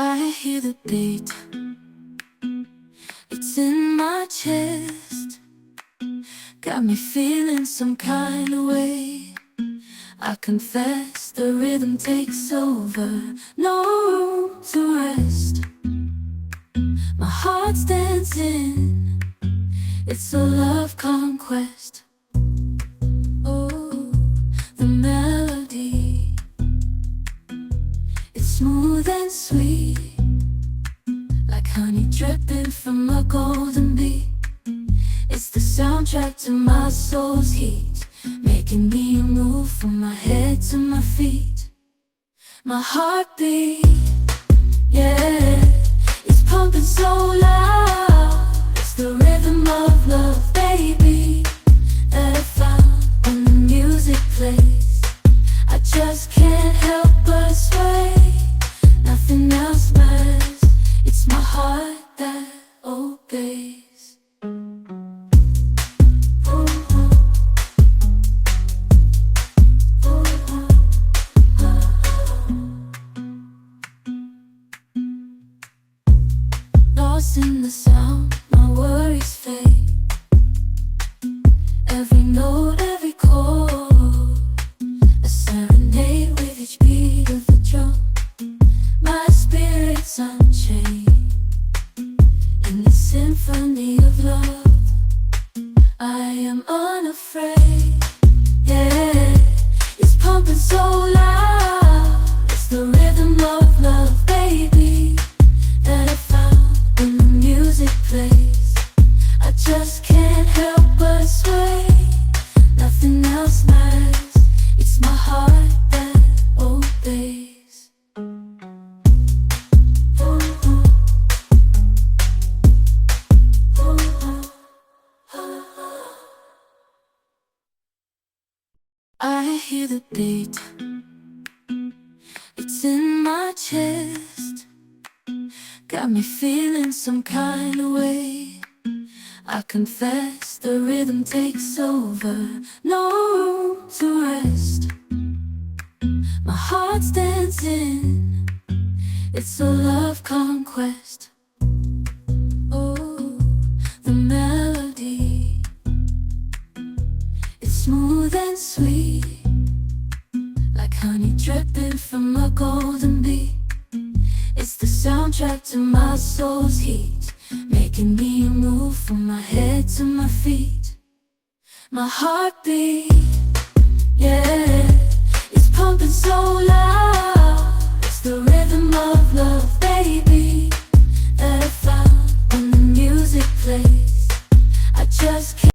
I hear the beat, it's in my chest, got me feeling some kind of way. I confess the rhythm takes over, no room to rest. My heart's dancing, it's a love conquest. Oh, the melody, it's smooth and sweet, like honey dripping from a golden bee. It's the soundtrack to my soul's heat, making me move from my head to my feet. My heartbeat, yeah, it's pumping so loud. It's the rhythm of love, baby, that I found when the music plays. I just can't help but sway. Nothing else matters, it's my heart that obeys. Lost in the sound, my worries fade. Every note, every chord, a serenade with each beat of the drum. My spirit's unchained in the symphony of love. I am unafraid, yeah, it's pumping so loud. It's the rhythm of love, baby, that I found when the music plays. I just can't help but sway. Nothing else matters, it's my heart that obeys. I hear the beat, it's in my chest, got me feeling some kind of way. I confess the rhythm takes over, no room to rest. My heart's dancing, it's a love conquest. Oh, the melody, it's smooth and sweet, like honey dripping from a golden bee. It's the soundtrack to my soul's heat, making me move from my head to my feet. My heartbeat, yeah, it's pumping so loud. It's the rhythm of love, baby,